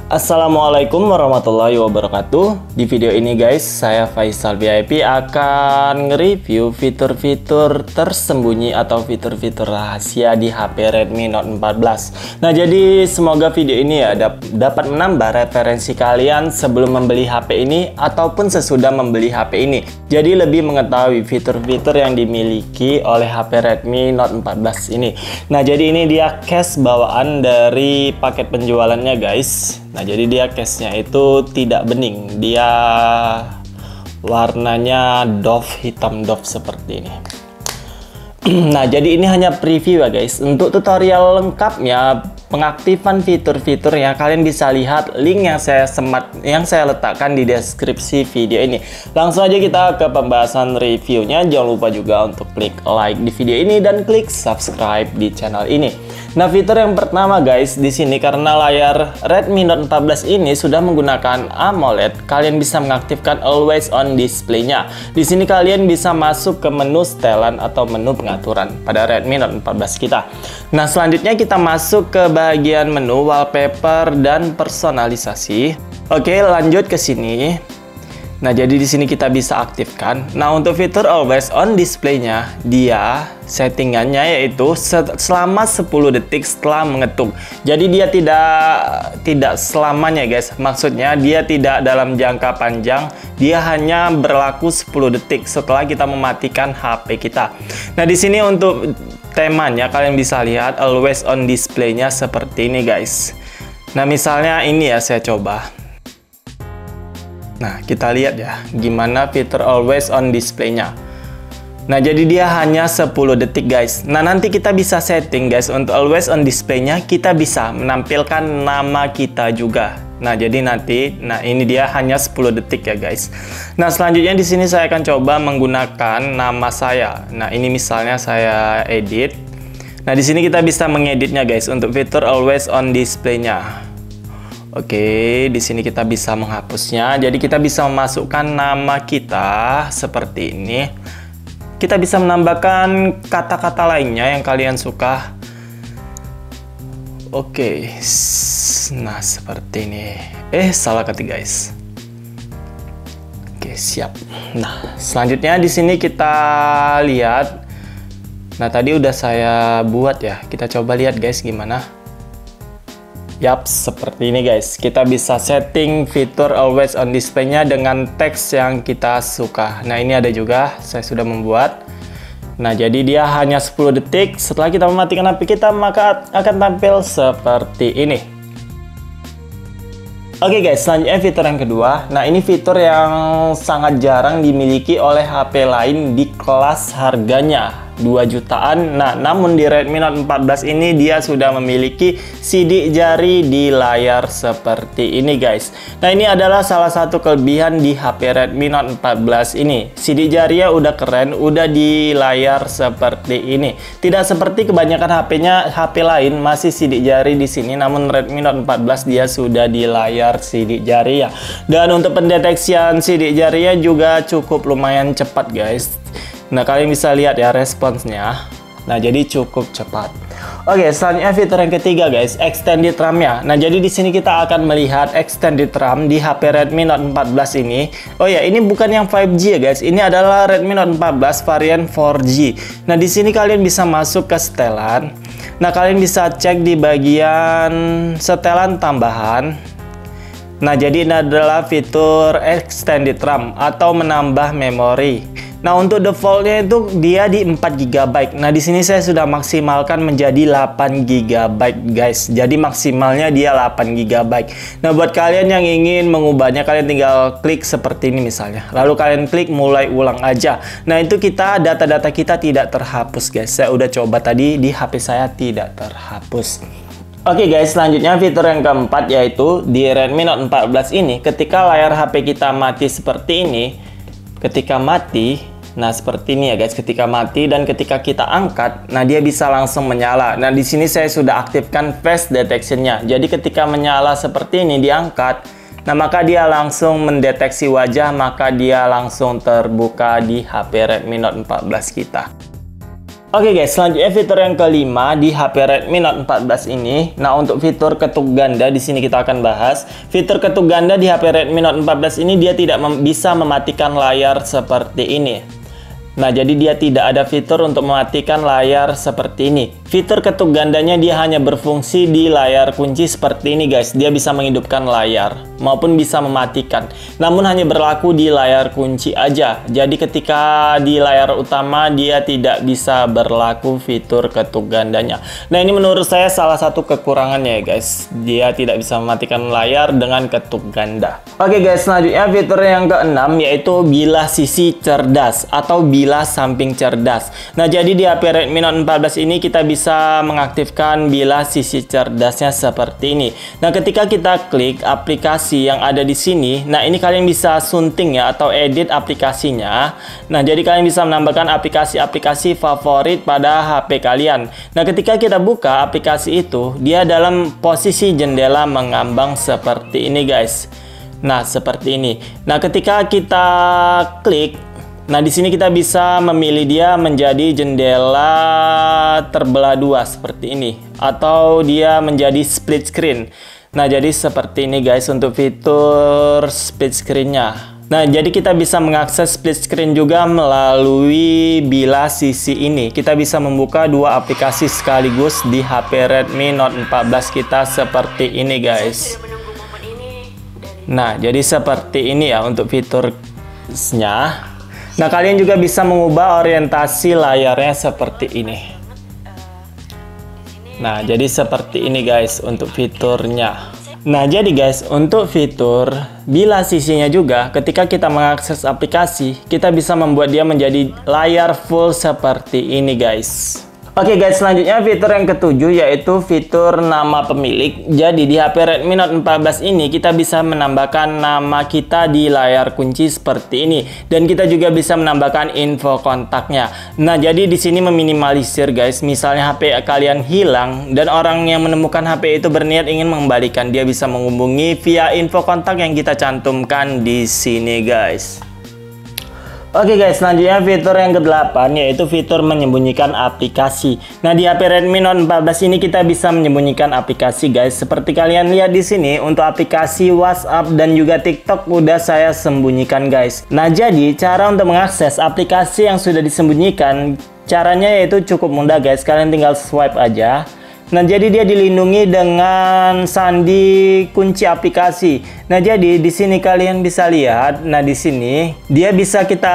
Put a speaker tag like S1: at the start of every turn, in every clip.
S1: Assalamualaikum warahmatullahi wabarakatuh. Di video ini guys, saya Faisal VIP akan nge-review fitur-fitur tersembunyi atau fitur-fitur rahasia di HP Redmi Note 14. Nah, jadi semoga video ini ya dapat menambah referensi kalian sebelum membeli HP ini ataupun sesudah membeli HP ini. Jadi lebih mengetahui fitur-fitur yang dimiliki oleh HP Redmi Note 14 ini. Nah, jadi ini dia case bawaan dari paket penjualannya guys. Nah, jadi dia case-nya itu tidak bening, dia warnanya doff, hitam doff seperti ini. Nah, jadi ini hanya preview ya guys. Untuk tutorial lengkapnya, pengaktifan fitur-fitur yang kalian bisa lihat link yang saya letakkan di deskripsi video ini. Langsung aja kita ke pembahasan reviewnya. Jangan lupa juga untuk klik like di video ini dan klik subscribe di channel ini. Nah, fitur yang pertama guys, di sini karena layar Redmi Note 14 ini sudah menggunakan AMOLED, kalian bisa mengaktifkan always on display-nya. Di sini kalian bisa masuk ke menu setelan atau menu pengaturan pada Redmi Note 14 kita. Nah, selanjutnya kita masuk ke bagian menu wallpaper dan personalisasi. Oke, lanjut ke sini. Nah, jadi di sini kita bisa aktifkan. Nah, untuk fitur always on display-nya, dia settingannya yaitu selama 10 detik setelah mengetuk. Jadi dia tidak selamanya guys. Maksudnya dia tidak dalam jangka panjang, dia hanya berlaku 10 detik setelah kita mematikan HP kita. Nah, di sini untuk temanya kalian bisa lihat always on display-nya seperti ini guys. Nah, misalnya ini ya, saya coba. Nah, kita lihat ya gimana fitur always on display-nya. Nah, jadi dia hanya 10 detik guys. Nah, nanti kita bisa setting guys untuk always on display-nya, kita bisa menampilkan nama kita juga. Nah, jadi nanti ini dia hanya 10 detik ya guys. Nah, selanjutnya di sini saya akan coba menggunakan nama saya. Nah, ini misalnya saya edit. Nah, di sini kita bisa mengeditnya guys untuk fitur always on display-nya. Oke, di sini kita bisa menghapusnya. Jadi kita bisa memasukkan nama kita seperti ini. Kita bisa menambahkan kata-kata lainnya yang kalian suka. Oke. Nah, seperti ini. Salah ketik guys. Oke, siap. Nah, selanjutnya di sini kita lihat. Nah, tadi udah saya buat ya. Kita coba lihat guys gimana. Yap, seperti ini guys. Kita bisa setting fitur always on display-nya dengan teks yang kita suka. Nah, ini ada juga, saya sudah membuat. Nah, jadi dia hanya 10 detik. Setelah kita mematikan HP kita, maka akan tampil seperti ini. Oke guys, selanjutnya fitur yang kedua. Nah, ini fitur yang sangat jarang dimiliki oleh HP lain di kelas harganya 2 jutaan. Nah, namun di Redmi Note 14 ini dia sudah memiliki sidik jari di layar seperti ini guys. Nah, ini adalah salah satu kelebihan di HP Redmi Note 14 ini. Sidik jarinya udah keren, udah di layar seperti ini. Tidak seperti kebanyakan HP lain masih sidik jari di sini, namun Redmi Note 14 dia sudah di layar sidik jari ya. Dan untuk pendeteksian sidik jarinya juga cukup lumayan cepat guys. Nah, kalian bisa lihat ya responsnya. Nah, jadi cukup cepat. Oke, selanjutnya fitur yang ketiga guys, extended RAM-nya. Nah, jadi di sini kita akan melihat extended RAM di HP Redmi Note 14 ini. Oh ya, ini bukan yang 5G ya guys. Ini adalah Redmi Note 14 varian 4G. Nah, di sini kalian bisa masuk ke setelan. Nah, kalian bisa cek di bagian setelan tambahan. Nah, jadi ini adalah fitur extended RAM atau menambah memori. Nah, untuk defaultnya itu dia di 4 GB. Nah, di sini saya sudah maksimalkan menjadi 8 GB guys. Jadi maksimalnya dia 8 GB. Nah, buat kalian yang ingin mengubahnya, kalian tinggal klik seperti ini misalnya. Lalu kalian klik mulai ulang aja. Nah, itu data-data kita tidak terhapus guys. Saya udah coba tadi di HP saya tidak terhapus. Oke guys, selanjutnya fitur yang keempat yaitu di Redmi Note 14 ini ketika layar HP kita mati seperti ini. Ketika mati, nah seperti ini ya guys, ketika mati dan ketika kita angkat, nah dia bisa langsung menyala. Nah, di sini saya sudah aktifkan face detection-nya. Jadi ketika menyala seperti ini diangkat, nah maka dia langsung mendeteksi wajah, maka dia langsung terbuka di HP Redmi Note 14 kita. Oke guys, selanjutnya fitur yang kelima di HP Redmi Note 14 ini. Nah, untuk fitur ketuk ganda di sini kita akan bahas. Fitur ketuk ganda di HP Redmi Note 14 ini dia tidak bisa mematikan layar seperti ini. Nah, jadi dia tidak ada fitur untuk mematikan layar seperti ini. Fitur ketuk gandanya dia hanya berfungsi di layar kunci seperti ini guys. Dia bisa menghidupkan layar maupun bisa mematikan. Namun hanya berlaku di layar kunci aja. Jadi ketika di layar utama dia tidak bisa berlaku fitur ketuk gandanya. Nah, ini menurut saya salah satu kekurangannya ya guys. Dia tidak bisa mematikan layar dengan ketuk ganda. Oke guys, selanjutnya fitur yang keenam yaitu bilah sisi cerdas atau bilah samping cerdas. Nah, jadi di HP Redmi Note 14 ini kita bisa mengaktifkan bilah sisi cerdasnya seperti ini. Nah, ketika kita klik aplikasi yang ada di sini, nah ini kalian bisa sunting ya atau edit aplikasinya. Nah, jadi kalian bisa menambahkan aplikasi-aplikasi favorit pada HP kalian. Nah, ketika kita buka aplikasi itu, dia dalam posisi jendela mengambang seperti ini guys. Nah, seperti ini. Nah, ketika kita klik, nah di sini kita bisa memilih dia menjadi jendela terbelah dua seperti ini, atau dia menjadi split screen. Nah, jadi seperti ini guys untuk fitur split screen-nya. Nah, jadi kita bisa mengakses split screen juga melalui bilah sisi ini. Kita bisa membuka dua aplikasi sekaligus di HP Redmi Note 14 kita seperti ini guys. Nah, jadi seperti ini ya untuk fiturnya. Nah, kalian juga bisa mengubah orientasi layarnya seperti ini. Nah, jadi seperti ini guys untuk fiturnya. Nah, jadi guys untuk fitur bilah sisinya juga ketika kita mengakses aplikasi, kita bisa membuat dia menjadi layar full seperti ini guys. Oke guys, selanjutnya fitur yang ketujuh yaitu fitur nama pemilik. Jadi di HP Redmi Note 14 ini kita bisa menambahkan nama kita di layar kunci seperti ini, dan kita juga bisa menambahkan info kontaknya. Nah, jadi di sini meminimalisir guys. Misalnya HP kalian hilang dan orang yang menemukan HP itu berniat ingin mengembalikan, dia bisa menghubungi via info kontak yang kita cantumkan di sini guys. Oke guys, selanjutnya fitur yang ke-8 yaitu fitur menyembunyikan aplikasi. Nah, di HP Redmi Note 14 ini kita bisa menyembunyikan aplikasi guys. Seperti kalian lihat di sini untuk aplikasi WhatsApp dan juga TikTok udah saya sembunyikan guys. Nah, jadi cara untuk mengakses aplikasi yang sudah disembunyikan, caranya yaitu cukup mudah guys. Kalian tinggal swipe aja. Nah, jadi dia dilindungi dengan sandi kunci aplikasi. Nah, jadi di sini kalian bisa lihat. Nah, di sini dia bisa kita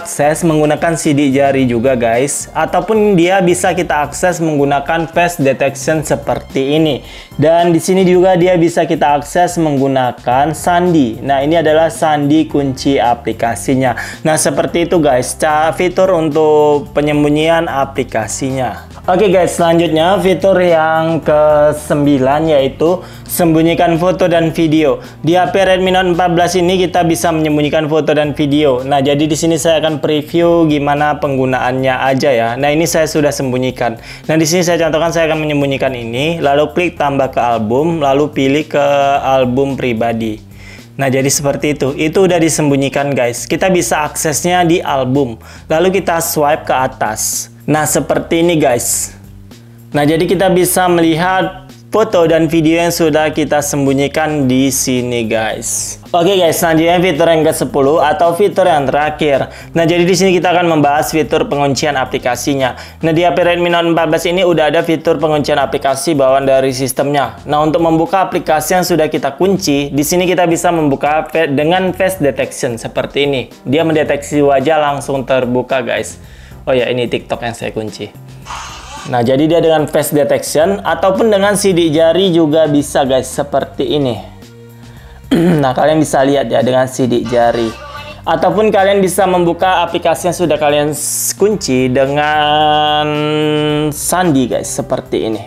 S1: akses menggunakan sidik jari juga guys, ataupun dia bisa kita akses menggunakan face detection seperti ini. Dan di sini juga dia bisa kita akses menggunakan sandi. Nah, ini adalah sandi kunci aplikasinya. Nah, seperti itu guys, fitur untuk penyembunyian aplikasinya. Oke guys, selanjutnya fitur yang ke-9 yaitu sembunyikan foto dan video. Di HP Redmi Note 14 ini kita bisa menyembunyikan foto dan video. Nah, jadi di sini saya akan preview gimana penggunaannya aja ya. Nah, ini saya sudah sembunyikan. Nah, di sini saya contohkan saya akan menyembunyikan ini, lalu klik tambah ke album, lalu pilih ke album pribadi. Nah, jadi seperti itu. Itu udah disembunyikan guys. Kita bisa aksesnya di album. Lalu kita swipe ke atas. Nah, seperti ini guys. Nah, jadi kita bisa melihat foto dan video yang sudah kita sembunyikan di sini guys. Oke guys, selanjutnya fitur yang ke-10 atau fitur yang terakhir. Nah, jadi di sini kita akan membahas fitur penguncian aplikasinya. Nah, di HP Redmi Note 14 ini udah ada fitur penguncian aplikasi bawaan dari sistemnya. Nah, untuk membuka aplikasi yang sudah kita kunci, di sini kita bisa membuka dengan face detection seperti ini. Dia mendeteksi wajah langsung terbuka guys. Oh ya, ini TikTok yang saya kunci. Nah, jadi dia dengan face detection ataupun dengan sidik jari juga bisa guys, seperti ini. Nah, kalian bisa lihat ya dengan sidik jari. Ataupun kalian bisa membuka aplikasi yang sudah kalian kunci dengan sandi guys, seperti ini.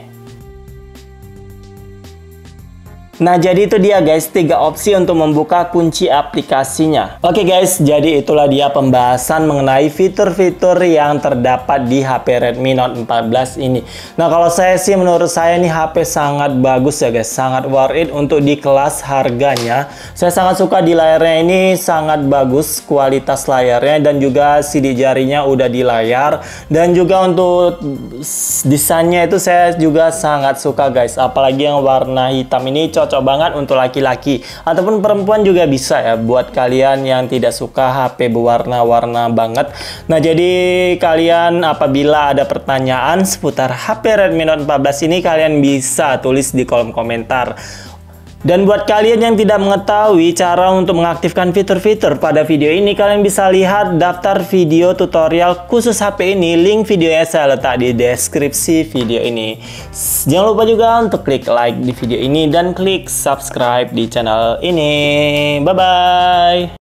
S1: Nah, jadi itu dia guys, 3 opsi untuk membuka kunci aplikasinya. Oke guys, jadi itulah dia pembahasan mengenai fitur-fitur yang terdapat di HP Redmi Note 14 ini. Nah, kalau saya sih, menurut saya ini HP sangat bagus ya guys, sangat worth it untuk di kelas harganya. Saya sangat suka di layarnya ini, sangat bagus kualitas layarnya, dan juga sidik jarinya udah di layar, dan juga untuk desainnya itu saya juga sangat suka guys, apalagi yang warna hitam ini cocok banget untuk laki-laki ataupun perempuan juga bisa ya, buat kalian yang tidak suka HP berwarna-warna banget. Nah, jadi kalian apabila ada pertanyaan seputar HP Redmi Note 14 ini, kalian bisa tulis di kolom komentar. Dan buat kalian yang tidak mengetahui cara untuk mengaktifkan fitur-fitur pada video ini, kalian bisa lihat daftar video tutorial khusus HP ini. Link videonya saya letak di deskripsi video ini. Jangan lupa juga untuk klik like di video ini dan klik subscribe di channel ini. Bye-bye!